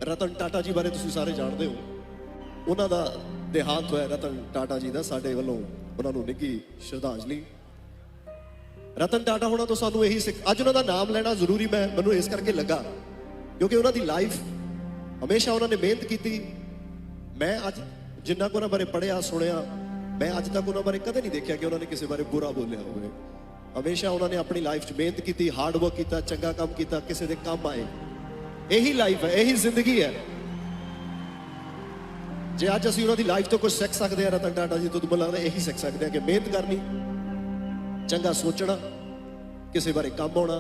ਰਤਨ ਟਾਟਾ ਜੀ ਬਾਰੇ ਤੁਸੀਂ ਸਾਰੇ ਜਾਣਦੇ ਹੋ। ਉਹਨਾਂ ਦਾ ਦੇਹਾਂਤ ਹੋਇਆ ਰਤਨ ਟਾਟਾ ਜੀ ਦਾ। ਸਾਡੇ ਵੱਲੋਂ ਉਹਨਾਂ ਨੂੰ ਨਿੱਘੀ ਸ਼ਰਧਾਂਜਲੀ। ਰਤਨ ਟਾਟਾ ਹੋਣਾ ਤੋਂ ਸਾਨੂੰ ਇਹੀ ਸਿੱਖ, ਅੱਜ ਉਹਨਾਂ ਦਾ ਨਾਮ ਲੈਣਾ ਜ਼ਰੂਰੀ ਮੈਨੂੰ ਇਸ ਕਰਕੇ ਲੱਗਾ ਕਿਉਂਕਿ ਉਹਨਾਂ ਦੀ ਲਾਈਫ ਹਮੇਸ਼ਾ ਉਹਨਾਂ ਨੇ ਮਿਹਨਤ ਕੀਤੀ। ਮੈਂ ਅੱਜ ਜਿੰਨਾ ਕੁ ਉਹਨਾਂ ਬਾਰੇ ਪੜ੍ਹਿਆ ਸੁਣਿਆ, ਮੈਂ ਅੱਜ ਤੱਕ ਉਹਨਾਂ ਬਾਰੇ ਕਦੇ ਨਹੀਂ ਦੇਖਿਆ ਕਿ ਉਹਨਾਂ ਨੇ ਕਿਸੇ ਬਾਰੇ ਬੁਰਾ ਬੋਲਿਆ ਹੋਵੇ। ਹਮੇਸ਼ਾ ਉਹਨਾਂ ਨੇ ਆਪਣੀ ਲਾਈਫ 'ਚ ਮਿਹਨਤ ਕੀਤੀ, ਹਾਰਡ ਵਰਕ ਕੀਤਾ, ਚੰਗਾ ਕੰਮ ਕੀਤਾ, ਕਿਸੇ ਦੇ ਕੰਮ ਆਏ। ਇਹੀ ਲਾਈਫ ਹੈ, ਇਹੀ ਜ਼ਿੰਦਗੀ ਹੈ। ਜੇ ਅੱਜ ਅਸੀਂ ਉਹਨਾਂ ਦੀ ਲਾਈਫ ਤੋਂ ਕੁਝ ਸਿੱਖ ਸਕਦੇ ਹਾਂ ਰਤਨ ਟਾਟਾ ਜੀ ਤੋਂ, ਮੈਨੂੰ ਲੱਗਦਾ ਇਹੀ ਸਿੱਖ ਸਕਦੇ ਹਾਂ ਕਿ ਮਿਹਨਤ ਕਰਨੀ, ਚੰਗਾ ਸੋਚਣਾ, ਕਿਸੇ ਬਾਰੇ ਕੰਮ ਆਉਣਾ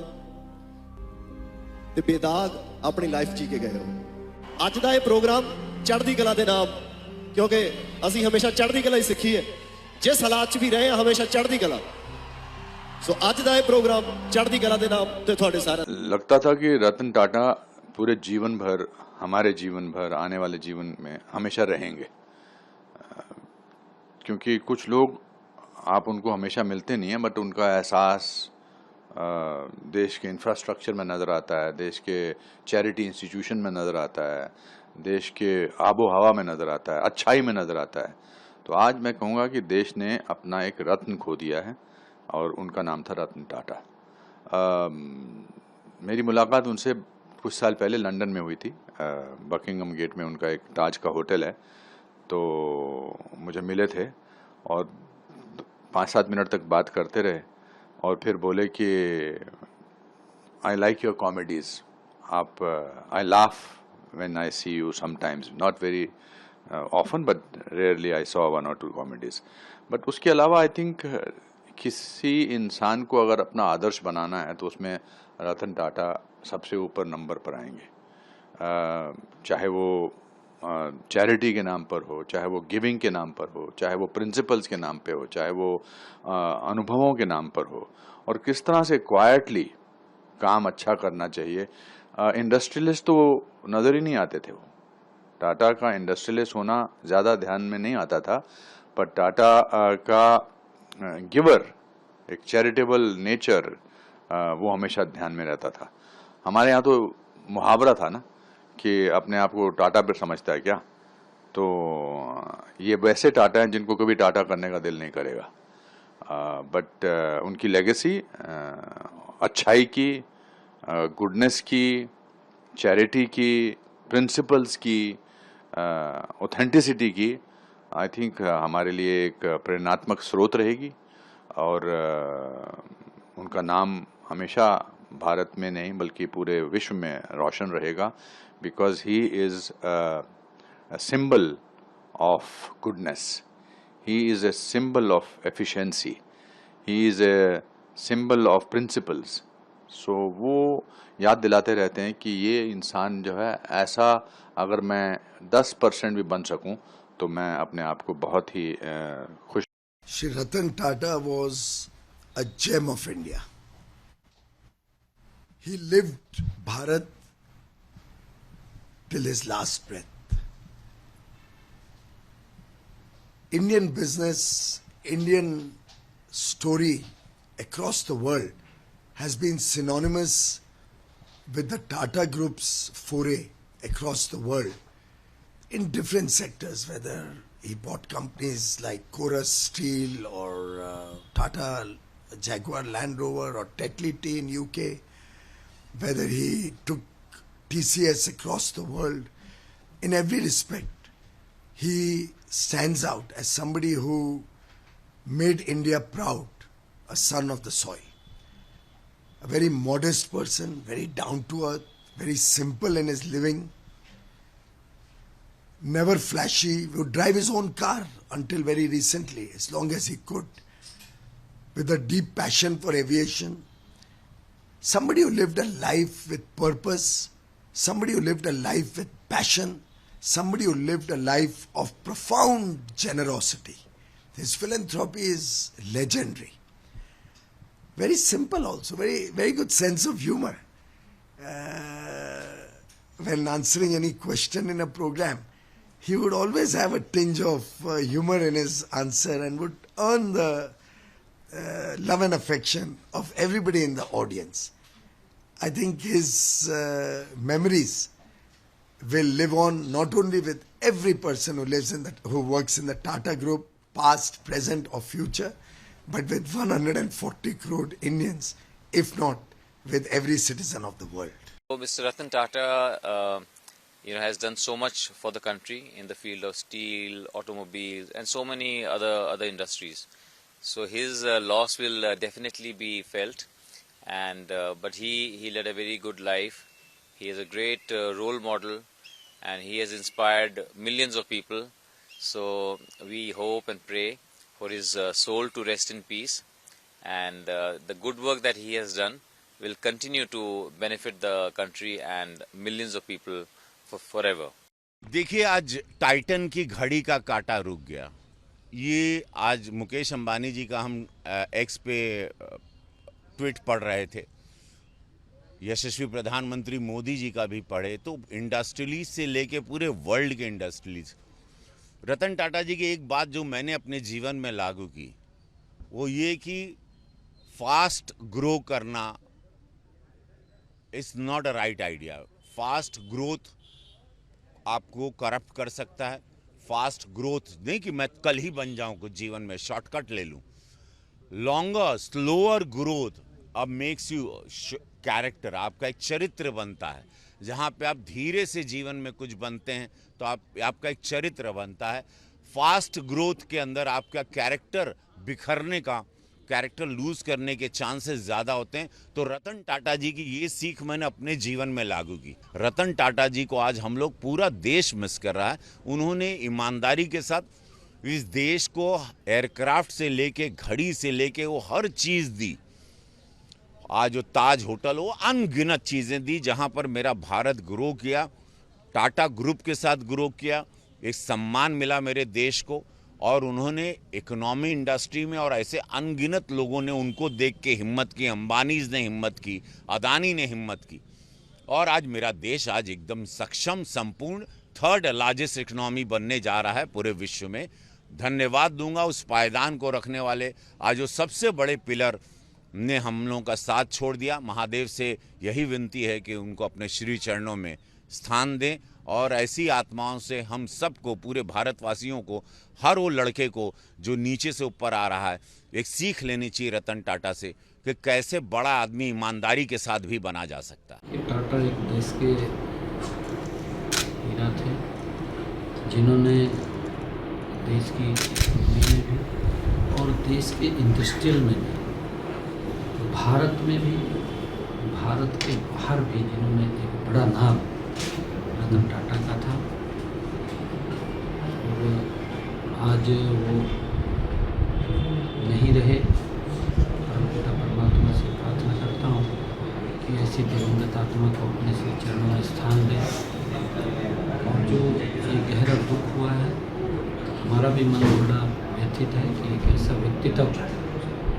ਤੇ ਬੇਦਾਗ ਆਪਣੀ ਲਾਈਫ ਜੀ ਕੇ ਗਏ ਹੋ। ਅੱਜ ਦਾ ਇਹ ਪ੍ਰੋਗਰਾਮ ਚੜ੍ਹਦੀ ਕਲਾ ਦੇ ਨਾਮ, ਕਿਉਂਕਿ ਅਸੀਂ ਹਮੇਸ਼ਾ ਚੜ੍ਹਦੀ ਕਲਾ ਹੀ ਸਿੱਖੀ ਹੈ, ਜਿਸ ਹਾਲਾਤ 'ਚ ਵੀ ਰਹੇ ਹਾਂ ਹਮੇਸ਼ਾ ਚੜ੍ਹਦੀ ਕਲਾ। ਸੋ ਅੱਜ ਦਾ ਇਹ प्रोग्राम चढ़ती कला के नाम ते थोड़े सारे लगता था कि रतन टाटा पूरे जीवन भर, हमारे जीवन भर, आने वाले जीवन में हमेशा रहेंगे, क्योंकि कुछ लोग आप उनको हमेशा मिलते नहीं हैं, बट उनका एहसास देश के इंफ्रास्ट्रक्चर में नज़र आता है, देश के चैरिटी इंस्टीट्यूशन में नज़र आता है, देश के आबो हवा में नज़र आता है, अच्छाई में नज़र आता है। तो आज मैं कहूँगा कि देश ने अपना एक रत्न खो दिया है और उनका नाम था रतन टाटा। मेरी मुलाकात उनसे कुछ साल पहले लंदन में हुई थी। बकिंगम गेट में उनका एक ताज का होटल है, तो मुझे मिले थे और 5-7 मिनट तक बात करते रहे और फिर बोले कि आई लाइक योर कॉमेडीज़, आप I laugh when I see you sometimes, not very often but rarely I saw 1 or 2 comedies. But उसके अलावा आई थिंक किसी इंसान को अगर अपना आदर्श बनाना है तो उसमें रतन टाटा सबसे ऊपर नंबर पर आएंगे। चाहे वो चैरिटी के नाम पर हो, चाहे वो गिविंग के नाम पर हो, चाहे वो प्रिंसिपल्स के नाम पे हो, चाहे वो अनुभवों के नाम पर हो, और किस तरह से क्वाइटली काम अच्छा करना चाहिए। इंडस्ट्रियलिस्ट तो नज़र ही नहीं आते थे। वो टाटा का इंडस्ट्रियलिस्ट होना ज़्यादा ध्यान में नहीं आता था, पर टाटा का गिवर, एक चैरिटेबल नेचर, वो हमेशा ध्यान में रहता था। हमारे यहाँ तो मुहावरा था ना कि अपने आप को टाटा पर समझता है क्या, तो ये वैसे टाटा हैं जिनको कभी टाटा करने का दिल नहीं करेगा। बट उनकी लेगेसी अच्छाई की, गुडनेस की, चैरिटी की, प्रिंसिपल्स की, ऑथेंटिसिटी की, आई थिंक हमारे लिए एक प्रेरणात्मक स्रोत रहेगी। और उनका नाम हमेशा भारत में नहीं बल्कि पूरे विश्व में रोशन रहेगा, because he is a symbol of goodness, he is a symbol of efficiency, he is a symbol of principles. So वो याद दिलाते रहते हैं कि ये इंसान जो है, ऐसा अगर मैं 10% भी बन सकूं तो मैं अपने आप को बहुत ही खुश। Shri Ratan Tata was a gem of India. He lived Bharat till his last breath. Indian business, Indian story across the world has been synonymous with the Tata Group's foray across the world in different sectors, whether he bought companies like Chorus Steel or Tata Jaguar Land Rover or Tetley Tea in UK, whether he took TCS across the world. In every respect, he stands out as somebody who made India proud, a son of the soil. A very modest person, very down to earth, very simple in his living, never flashy, would drive his own car until very recently, as long as he could, with a deep passion for aviation. Somebody who lived a life with purpose, somebody who lived a life with passion, somebody who lived a life of profound generosity. His philanthropy is legendary. Very simple also, very good sense of humor. When answering any question in a program, he would always have a tinge of humor in his answer and would earn the love and affection of everybody in the audience. I think his memories will live on not only with every person who lives in who works in the Tata Group, past, present, or future, but with 140 crore Indians, if not with every citizen of the world. So Mr. Ratan Tata, has done so much for the country in the field of steel, automobiles, and so many other industries. So his loss will definitely be felt, and but he led a very good life. He is a great role model, and he has inspired millions of people. So we hope and pray for his soul to rest in peace, and the good work that he has done will continue to benefit the country and millions of people for forever. देखिए, आज Titan की घड़ी का कांटा रुक गया। ये आज मुकेश अंबानी जी का हम एक्स पे ट्वीट पढ़ रहे थे, यशस्वी प्रधानमंत्री मोदी जी का भी पढ़े, तो इंडस्ट्रियलीज से लेके पूरे वर्ल्ड के इंडस्ट्रियलीज, रतन टाटा जी की एक बात जो मैंने अपने जीवन में लागू की, वो ये कि फास्ट ग्रो करना is not a right idea. Fast growth आपको करप्ट कर सकता है। फास्ट ग्रोथ नहीं कि मैं कल ही बन जाऊं कुछ जीवन में, शॉर्टकट ले लूं। लॉन्गर स्लोअर ग्रोथ अब मेक्स यू कैरेक्टर, आपका एक चरित्र बनता है। जहां पे आप धीरे से जीवन में कुछ बनते हैं तो आपका एक चरित्र बनता है। फास्ट ग्रोथ के अंदर आपका कैरेक्टर बिखरने का, कैरेक्टर लूज करने के चांसेस ज़्यादा होते हैं। तो रतन टाटा जी की ये सीख मैंने अपने जीवन में लागू की। रतन टाटा जी को आज हम लोग, पूरा देश मिस कर रहा है। उन्होंने ईमानदारी के साथ इस देश को एयरक्राफ्ट से लेके, घड़ी से लेके, वो हर चीज़ दी। आज जो ताज होटल, वो अनगिनत चीज़ें दी जहां पर मेरा भारत ग्रो किया, टाटा ग्रुप के साथ ग्रो किया, एक सम्मान मिला मेरे देश को। और उन्होंने इकोनॉमी इंडस्ट्री में और ऐसे अनगिनत लोगों ने उनको देख के हिम्मत की, अंबानीज ने हिम्मत की, अदानी ने हिम्मत की, और आज मेरा देश आज एकदम सक्षम, संपूर्ण थर्ड लार्जेस्ट इकोनॉमी बनने जा रहा है पूरे विश्व में। धन्यवाद दूंगा उस पायदान को रखने वाले, आज जो सबसे बड़े पिलर ने हम लोगों का साथ छोड़ दिया। महादेव से यही विनती है कि उनको अपने श्री चरणों में स्थान दें, और ऐसी आत्माओं से हम सबको, पूरे भारतवासियों को, हर वो लड़के को जो नीचे से ऊपर आ रहा है, एक सीख लेनी चाहिए रतन टाटा से कि कैसे बड़ा आदमी ईमानदारी के साथ भी बना जा सकता है। टाटा एक देश के हीरा थे, जिन्होंने देश की इकोनॉमी में भी और देश के इंडस्ट्रियल में भी, भारत में भी, भारत के बाहर भी, जिन्होंने एक बड़ा नाम रतन टाटा का था। और आज वो नहीं रहे। परमपिता परमात्मा से प्रार्थना करता हूँ कि ऐसी दिवंगत आत्मा को अपने श्री चरणों में स्थान दें। और जो ये गहरा दुख हुआ है, हमारा भी मन बड़ा व्यथित है कि एक ऐसा व्यक्तित्व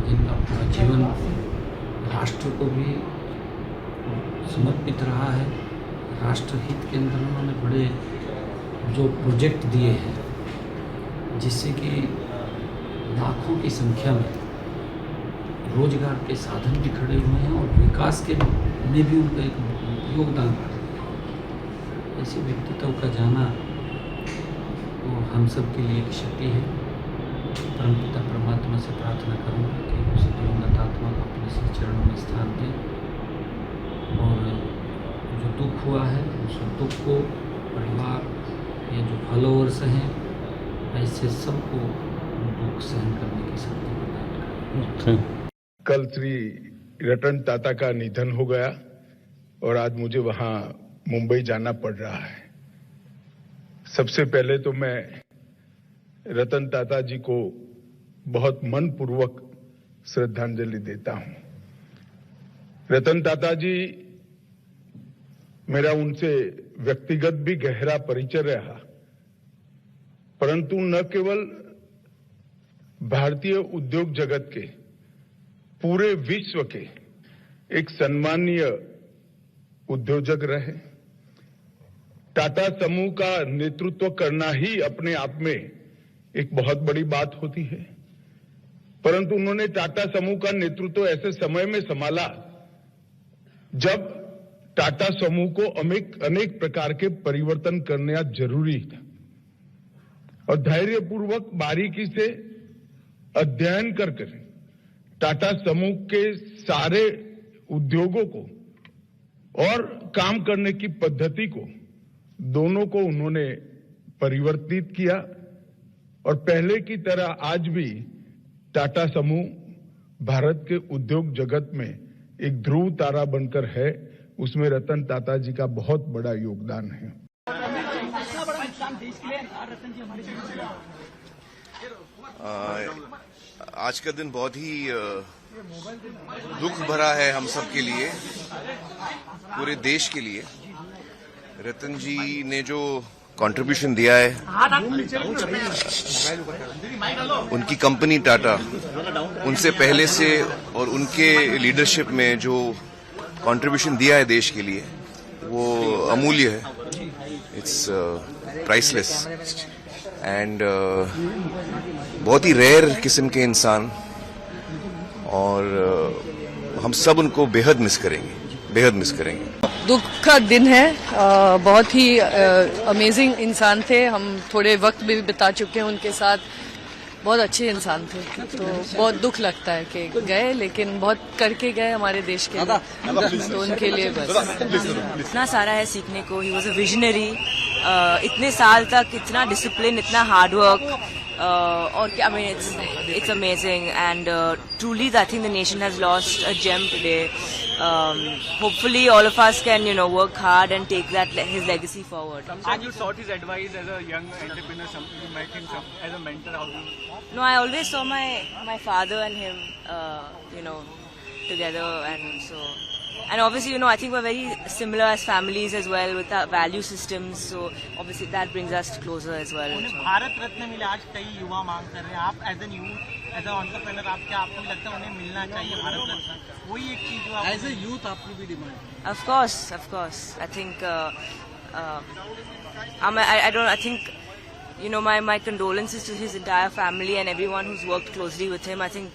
जिनका पूरा जीवन राष्ट्र को भी समर्पित रहा है, राष्ट्रहित के अंदर उन्होंने बड़े जो प्रोजेक्ट दिए हैं, जिससे कि लाखों की संख्या में रोजगार के साधन भी खड़े हुए हैं और विकास के में भी उनका एक योगदान है। ऐसे व्यक्तित्व का जाना वो हम सब के लिए एक क्षति है। परमपिता परमात्मा से प्रार्थना करूँगा कि उस दिवंगत आत्मा को अपने श्री चरणों में स्थान दें, और जो दुख हुआ है उस दुख को परिवार या जो फॉलोअर्स हैं, ऐसे सबको दुख सहन करने की शक्ति प्रदान करें। कल श्री रतन टाटा का निधन हो गया और आज मुझे वहां मुंबई जाना पड़ रहा है। सबसे पहले तो मैं रतन टाटा जी को बहुत मनपूर्वक श्रद्धांजलि देता हूं। रतन टाटा जी, मेरा उनसे व्यक्तिगत भी गहरा परिचय रहा, परंतु न केवल भारतीय उद्योग जगत के, पूरे विश्व के एक सम्मानीय उद्योजक रहे। टाटा समूह का नेतृत्व करना ही अपने आप में एक बहुत बड़ी बात होती है, परंतु उन्होंने टाटा समूह का नेतृत्व ऐसे समय में संभाला जब टाटा समूह को अनेक प्रकार के परिवर्तन करना जरूरी था और धैर्यपूर्वक बारीकी से अध्ययन करके टाटा समूह के सारे उद्योगों को और काम करने की पद्धति को दोनों को उन्होंने परिवर्तित किया और पहले की तरह आज भी टाटा समूह भारत के उद्योग जगत में एक ध्रुव तारा बनकर है। उसमें रतन टाटा जी का बहुत बड़ा योगदान है। आज का दिन बहुत ही दुख भरा है हम सब के लिए, पूरे देश के लिए। रतन जी ने जो कंट्रीब्यूशन दिया है, उनकी कंपनी टाटा, उनसे पहले से और उनके लीडरशिप में जो कंट्रीब्यूशन दिया है देश के लिए, वो अमूल्य है। इट्स प्राइसलेस एंड बहुत ही रेयर किस्म के इंसान, और हम सब उनको बेहद मिस करेंगे। दुख का दिन है। बहुत ही अमेजिंग इंसान थे। हम थोड़े वक्त भी बिता चुके हैं उनके साथ। बहुत अच्छे इंसान थे, तो बहुत दुख लगता है कि गए, लेकिन बहुत करके गए हमारे देश के लिए, तो उनके लिए बस इतना सारा है सीखने को। He was a visionary. इतने साल तक इतना डिसिप्लिन, इतना हार्डवर्क, और I mean it's amazing, and truly I think the nation has lost a gem today. Hopefully all of us can work hard and take that his legacy forward. Sometimes you sought his advice as a young entrepreneur, something you might think as a mentor. How do you? No, I always saw my father and him together, and obviously I think we're very similar as families as well with our value systems, so obviously that brings us closer as well. उन्हें भारत रत्न मिला। आज कई युवा मांग कर रहे हैं। आप as an youth, as an entrepreneur, आपको लगता है उन्हें मिलना चाहिए भारत रत्न? वही एक चीज जो एज ए यूथ आपकी भी demand? Of course. I think I think my condolences to his entire family and everyone who's worked closely with him. I think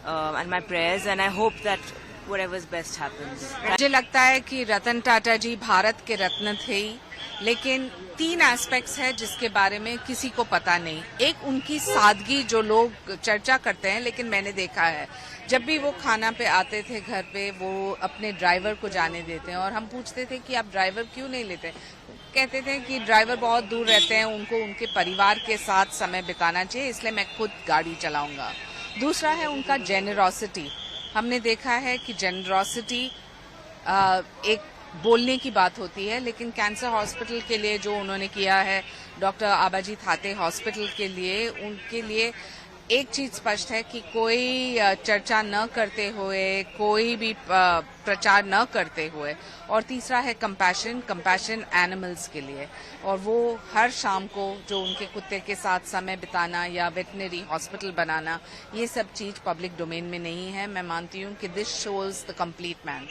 and my prayers, and I hope that whatever's best happens. मुझे लगता है कि रतन टाटा जी भारत के रत्न थे ही, लेकिन 3 aspects है जिसके बारे में किसी को पता नहीं। एक, उनकी सादगी, जो लोग चर्चा करते हैं, लेकिन मैंने देखा है जब भी वो खाना पे आते थे घर पे, वो अपने ड्राइवर को जाने देते हैं, और हम पूछते थे कि आप ड्राइवर क्यों नहीं लेते? कहते थे कि ड्राइवर बहुत दूर रहते हैं, उनको उनके परिवार के साथ समय बिताना चाहिए, इसलिए मैं खुद गाड़ी चलाऊंगा। दूसरा है उनका जेनरॉसिटी। हमने देखा है कि जेनरॉसिटी एक बोलने की बात होती है, लेकिन कैंसर हॉस्पिटल के लिए जो उन्होंने किया है, डॉक्टर आबाजी थाते हॉस्पिटल के लिए, उनके लिए एक चीज स्पष्ट है कि कोई चर्चा न करते हुए, कोई भी प्रचार न करते हुए, और तीसरा है कंपैशन एनिमल्स के लिए, और वो हर शाम को जो उनके कुत्ते के साथ समय बिताना या वेटनरी हॉस्पिटल बनाना, ये सब चीज पब्लिक डोमेन में नहीं है। मैं मानती हूँ कि this shows the complete man.